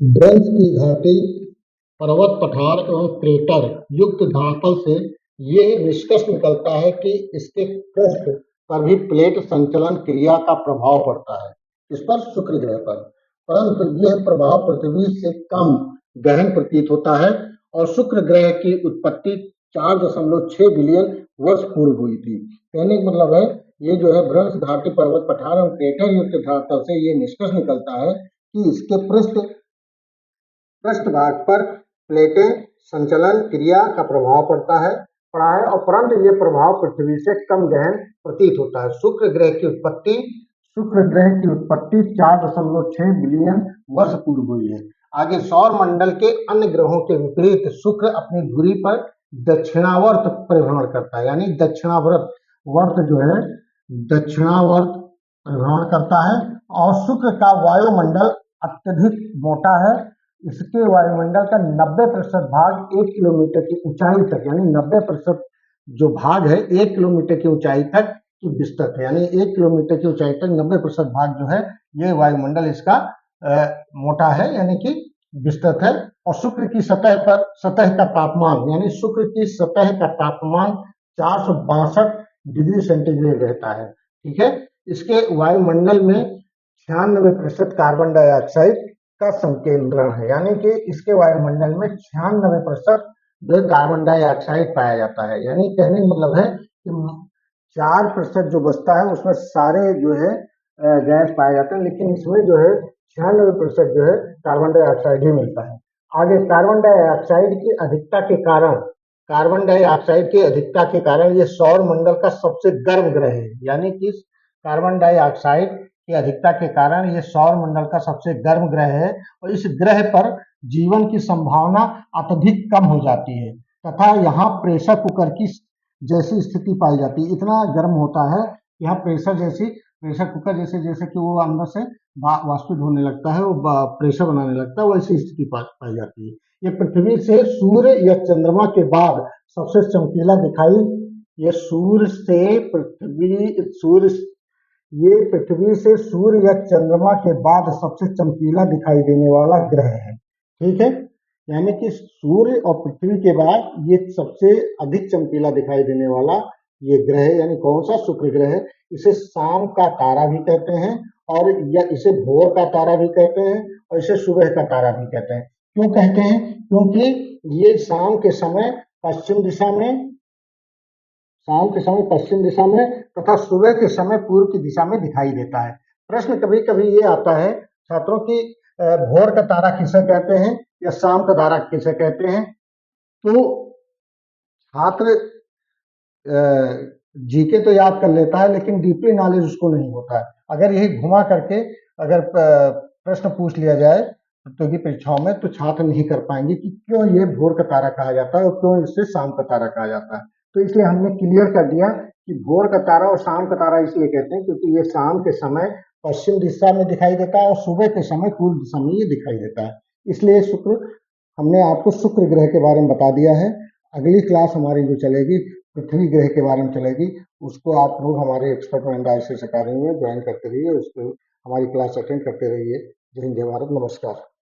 ब्रह्म की घाटी पर्वत पठार एवं क्रेटर युक्त धरातल से ये निष्कर्ष निकलता है कि इसके पृष्ठ पर भी प्लेट संचलन क्रिया का प्रभाव पड़ता है, इस पर शुक्र ग्रह पर। परंतु यह प्रभाव पृथ्वी से कम गहन प्रतीत होता है और शुक्र ग्रह की उत्पत्ति 4.6 बिलियन वर्ष पूर्व हुई थी। कहने का मतलब है ये जो है ब्रह्म घाटी पर्वत पठार एवं क्रेटर युक्त धरातल से ये निष्कर्ष निकलता है कि इसके पृष्ठभाग पर प्लेटें संचलन क्रिया का प्रभाव पड़ा है और परंतु ये प्रभाव पृथ्वी से कम गहन प्रतीत होता है। शुक्र ग्रह की उत्पत्ति 4.6 बिलियन वर्ष पूर्व हुई है। आगे सौर मंडल के अन्य ग्रहों के विपरीत शुक्र अपनी धुरी पर दक्षिणावर्त परिभ्रमण करता है, यानी दक्षिणावर्त परिभ्रमण करता है। और शुक्र का वायुमंडल अत्यधिक मोटा है। इसके वायुमंडल का 90% भाग 1 किलोमीटर की ऊंचाई तक, यानी 90% जो भाग है 1 किलोमीटर की ऊंचाई तक की विस्तृत है, यानी 1 किलोमीटर की ऊंचाई तक 90% भाग जो है ये वायुमंडल इसका मोटा है, यानी कि विस्तृत है। और शुक्र की सतह का तापमान, यानी शुक्र की सतह का तापमान 462 डिग्री सेंटीग्रेड रहता है। ठीक है, इसके वायुमंडल में 96% कार्बन डाइऑक्साइड का संकेंद्रण है, यानी कि इसके वायुमंडल में 96% कार्बन डाइऑक्साइड पाया जाता है। यानी कहने का मतलब है कि 4% जो बचता है उसमें सारे जो है गैस पाए जाते हैं, लेकिन इसमें जो है 96% जो है कार्बन डाइऑक्साइड ही मिलता है। आगे कार्बन डाइऑक्साइड की अधिकता के कारण ये सौर मंडल का सबसे गर्म ग्रह है, यानी कि कार्बन डाइऑक्साइड की अधिकता के कारण ये सौर मंडल का सबसे गर्म ग्रह है और इस ग्रह पर जीवन की संभावना अत्यधिक कम हो जाती है तथा यहाँ प्रेशर कुकर की जैसी स्थिति पाई जाती है। इतना गर्म होता है, यहाँ प्रेशर कुकर जैसे कि वो अंदर से वाष्पित होने लगता है, वो प्रेशर बनाने लगता है, वैसी स्थिति पाई जाती है। ये पृथ्वी से सूर्य या चंद्रमा के बाद सबसे चमकीला दिखाई पृथ्वी से सूर्य या चंद्रमा के बाद सबसे चमकीला दिखाई देने वाला ग्रह है। ठीक है, यानी कि सूर्य और पृथ्वी के बाद ये सबसे अधिक चमकीला दिखाई देने वाला ये ग्रह है। यानी कौन सा? शुक्र ग्रह है। इसे शाम का तारा भी कहते हैं और या इसे भोर का तारा भी कहते हैं और इसे सुबह का तारा भी कहते हैं। क्यों कहते हैं? क्योंकि ये शाम के समय पश्चिम दिशा में तथा सुबह के समय पूर्व की दिशा में दिखाई देता है। प्रश्न कभी कभी ये आता है छात्रों की, भोर का तारा किसे कहते हैं या शाम का तारा किसे कहते हैं? तो छात्र जीके तो याद कर लेता है लेकिन डीपली नॉलेज उसको नहीं होता है। अगर यही घुमा करके अगर प्रश्न पूछ लिया जाए तो की परीक्षाओं में, तो छात्र नहीं कर पाएंगे कि क्यों ये भोर का तारा कहा जाता है और क्यों इसे शाम का तारा कहा जाता है। तो इसलिए हमने क्लियर कर दिया कि भोर का तारा और शाम का तारा इसलिए कहते हैं क्योंकि ये शाम के समय पश्चिम दिशा में दिखाई देता है और सुबह के समय पूर्व दिशा में ये दिखाई देता है। इसलिए हमने आपको शुक्र ग्रह के बारे में बता दिया है। अगली क्लास हमारी जो चलेगी पृथ्वी ग्रह के बारे में चलेगी, उसको आप लोग हमारे एक्सपर्ट एंड आईसीएस अकादमी में ज्वाइन करते रहिए, उसको हमारी क्लास अटेंड करते रहिए। जय हिंद, जय भारत, नमस्कार।